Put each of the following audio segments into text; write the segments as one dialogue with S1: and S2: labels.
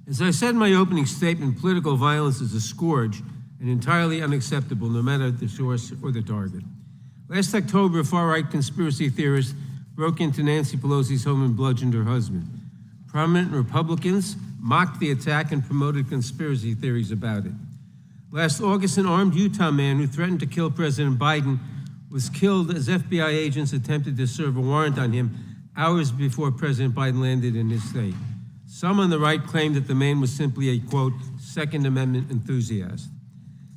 S1: As I said in my opening statement, political violence is a scourge and entirely unacceptable, no matter the source or the target. Last October, a far-right conspiracy theorist broke into Nancy Pelosi's home and bludgeoned her husband. Prominent Republicans mocked the attack and promoted conspiracy theories about it. Last August, an armed Utah man who threatened to kill President Biden was killed as FBI agents attempted to serve a warrant on him hours before President Biden landed in his state. Some on the right claimed that the man was simply a, quote, Second Amendment enthusiast.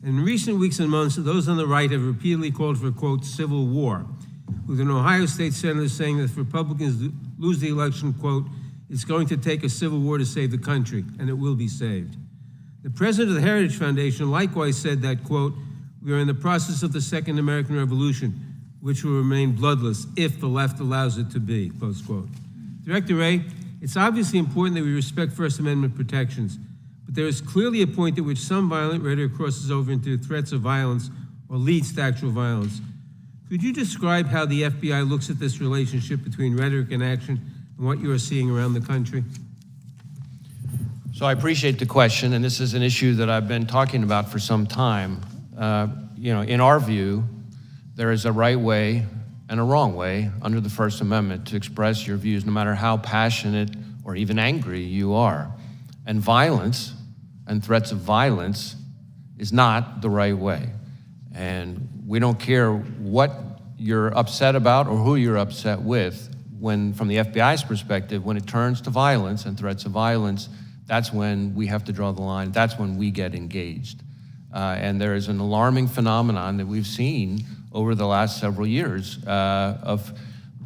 S1: In recent weeks and months, those on the right have repeatedly called for, quote, civil war, with an Ohio state senator saying that if Republicans lose the election, quote, it's going to take a civil war to save the country, and it will be saved. The president of the Heritage Foundation likewise said that, quote, we are in the process of the Second American Revolution, which will remain bloodless if the left allows it to be, close quote. Director Wray, it's obviously important that we respect First Amendment protections, but there is clearly a point at which some violent rhetoric crosses over into threats of violence or leads to actual violence. Could you describe how the FBI looks at this relationship between rhetoric and action and what you are seeing around the country?
S2: So I appreciate the question, and this is an issue that I've been talking about for some time. In our view, there is a right way and a wrong way under the First Amendment to express your views, no matter how passionate or even angry you are. And violence and threats of violence is not the right way. And we don't care what you're upset about or who you're upset with. When, from the FBI's perspective, when it turns to violence and threats of violence, that's when we have to draw the line. That's when we get engaged. And there is an alarming phenomenon that we've seen over the last several years of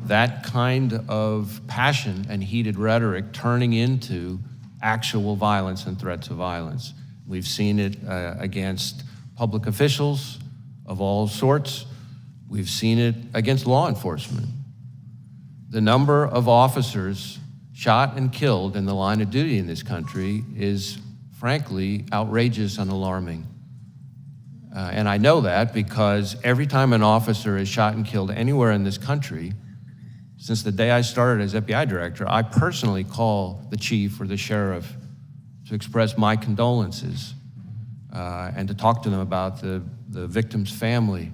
S2: that kind of passion and heated rhetoric turning into actual violence and threats of violence. We've seen it against public officials of all sorts. We've seen it against law enforcement. The number of officers shot and killed in the line of duty in this country is, frankly, outrageous and alarming. And I know that because every time an officer is shot and killed anywhere in this country, since the day I started as FBI director, I personally call the chief or the sheriff to express my condolences and to talk to them about the victim's family.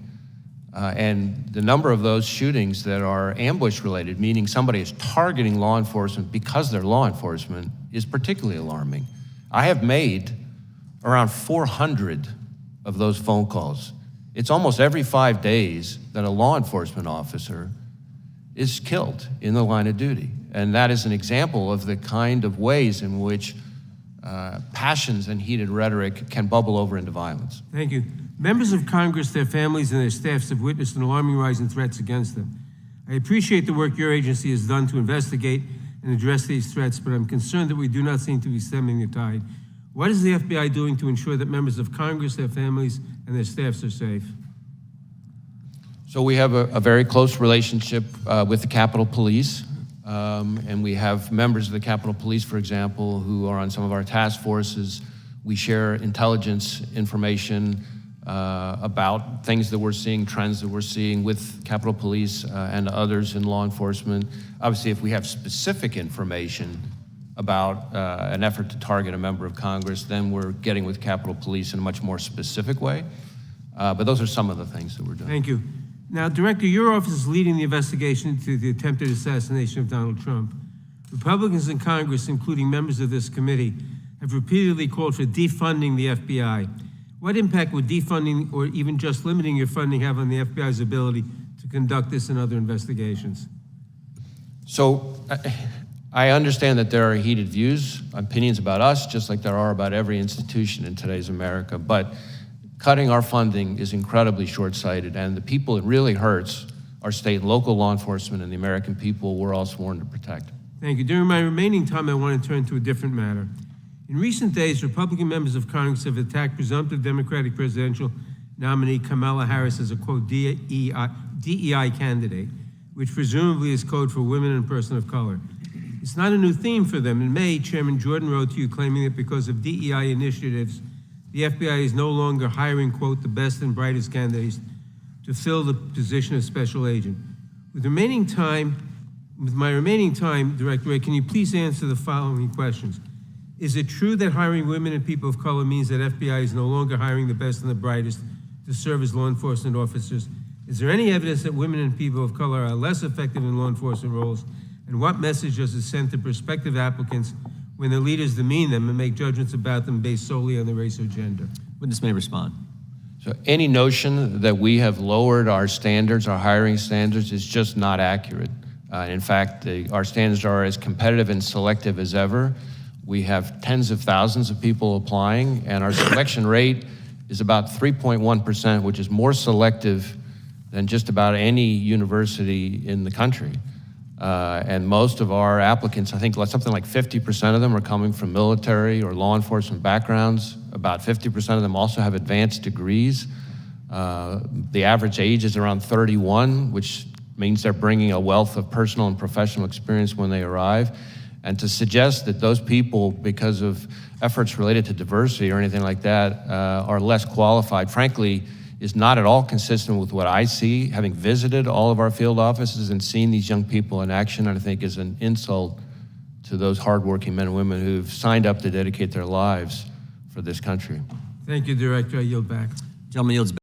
S2: And the number of those shootings that are ambush related, meaning somebody is targeting law enforcement because they're law enforcement, is particularly alarming. I have made around 400 of those phone calls. It's almost every 5 days that a law enforcement officer is killed in the line of duty. And that is an example of the kind of ways in which passions and heated rhetoric can bubble over into violence.
S1: Thank you. Members of Congress, their families, and their staffs have witnessed an alarming rise in threats against them. I appreciate the work your agency has done to investigate and address these threats, but I'm concerned that we do not seem to be stemming the tide. What is the FBI doing to ensure that members of Congress, their families, and their staffs are safe?
S2: So we have a very close relationship with the Capitol Police, and we have members of the Capitol Police, for example, who are on some of our task forces. We share intelligence information about things that we're seeing, trends that we're seeing with Capitol Police and others in law enforcement. Obviously, if we have specific information about an effort to target a member of Congress, then we're getting with Capitol Police in a much more specific way. But those are some of the things that we're doing.
S1: Thank you. Now, Director, your office is leading the investigation into the attempted assassination of Donald Trump. Republicans in Congress, including members of this committee, have repeatedly called for defunding the FBI. What impact would defunding or even just limiting your funding have on the FBI's ability to conduct this and other investigations?
S2: So I understand that there are heated views, opinions about us, just like there are about every institution in today's America, but cutting our funding is incredibly short-sighted, and the people it really hurts are state and local law enforcement and the American people we're all sworn to protect.
S1: Thank you. During my remaining time, I want to turn to a different matter. In recent days, Republican members of Congress have attacked presumptive Democratic presidential nominee Kamala Harris as a, quote, DEI candidate, which presumably is code for women and person of color. It's not a new theme for them. In May, Chairman Jordan wrote to you claiming that because of DEI initiatives, the FBI is no longer hiring, quote, the best and brightest candidates to fill the position of special agent. With my remaining time, Director Wray, can you please answer the following questions? Is it true that hiring women and people of color means that FBI is no longer hiring the best and the brightest to serve as law enforcement officers? Is there any evidence that women and people of color are less effective in law enforcement roles? And what message does it send to prospective applicants when the leaders demean them and make judgments about them based solely on their race or gender?
S3: Witness may respond.
S2: So any notion that we have lowered our standards, our hiring standards, is just not accurate. In fact, our standards are as competitive and selective as ever. We have tens of thousands of people applying, and our selection rate is about 3.1%, which is more selective than just about any university in the country. And most of our applicants, I think something like 50% of them are coming from military or law enforcement backgrounds. About 50% of them also have advanced degrees. The average age is around 31, which means they're bringing a wealth of personal and professional experience when they arrive. And to suggest that those people, because of efforts related to diversity or anything like that, are less qualified, frankly, is not at all consistent with what I see, having visited all of our field offices and seen these young people in action, and I think is an insult to those hardworking men and women who've signed up to dedicate their lives for this country.
S1: Thank you, Director. I yield back.
S3: Gentleman yields